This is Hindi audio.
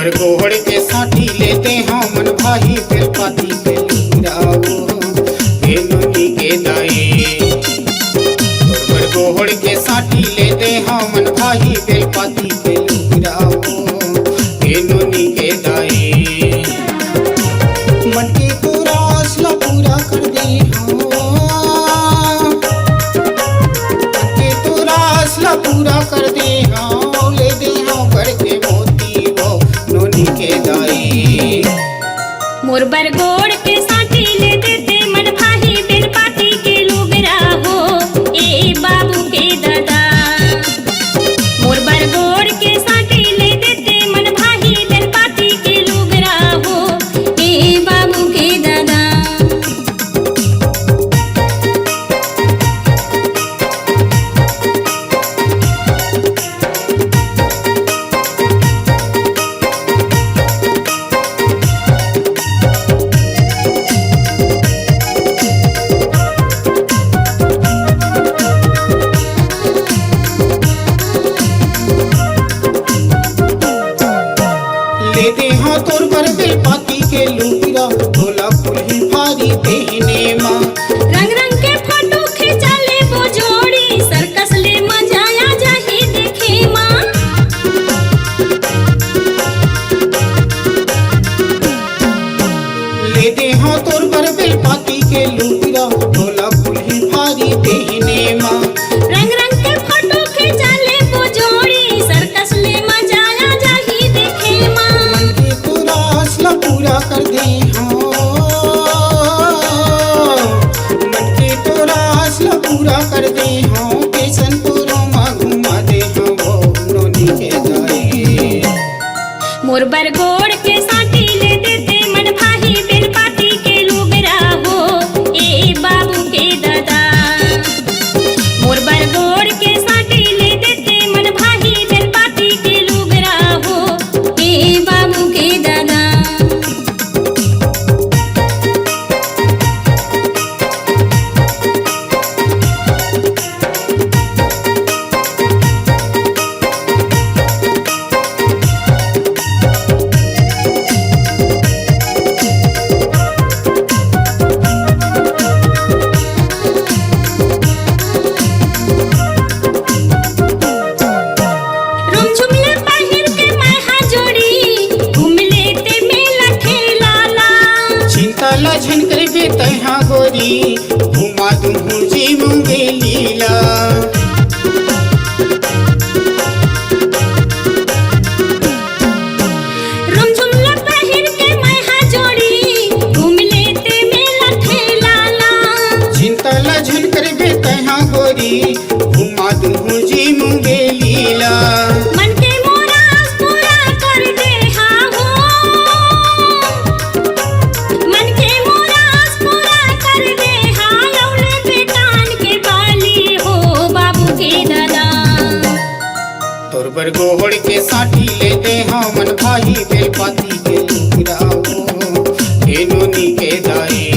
पर गोहड़ के साठी लेते हैं मन भाई बेलपाती पे लुराओ हे नोनी के दाए। पर गोहड़ के साठी लेते हैं मन भाई बेलपाती पे लुराओ हे नोनी के दाए। मन की पूरा आसला पूरा कर दे मन की पूरा आसला पूरा कर दे ले दे घर के मोती वो नोनी के दाई। मोर बरगोड़ के साथी ले देते मन भाई बेलपाती के लुगरा हो ए बाबू के दादा। मोर बरगोड़ के साथी ले देते मन भाई बेलपाती के लुगरा हो ए बाबू के दादा। लेते हाँ तोर पर बेलपाती के लुगरा ढोला फुलही भारी देहने माँ। रंग रंग के फोटो खिंचा ले वो जोड़ी सर्कस ले मजाया जाही देखे माँ। लेते हाँ तोर पर बेलपाती के लुगरा ढोला फुलही भारी देहने माँ। रंग रंग के फोटो खिंचा ले वो जोड़ी सर्कस ले मजाया जाही देखे माँ। मन की पूरा आसला पूरा कर दे मन की पूरा आसला पूरा कर दे किशनपुरों में घुमा दे वो नोनी के दाई। मोर बरगोड़ के साथी ले देते मन भाई बेलपाती के लुगरा हो ए बाबू के दादा। मोर बरगोड़ के साथी ले देते मन भाई बेलपाती के लुगरा हो ए बाबू के दादा। रुमझुमले पहिर के माहा जोड़ी घूम लेते मेला ठेलाला। चिंता ला झनकर बेता हाँ गोरी घुमा दूँ जीव लीला। रुमझुमले पहिर के माहा जोड़ी घूम लेते मेला ठेलाला। चिंता ला झनकर बेता हाँ गोरी घुमा दूँ जीव लीला। मन के मोरास पूरा कर दे हाँ हो मन के मोरास पूरा कर दे हाँ लौले पे कान के बाली हो बाबू के दादा। तोर पर गोहड़ के साठी लेते हाँ मन भाई बेलपाती के लुगरा हो हे नोनी के दाई।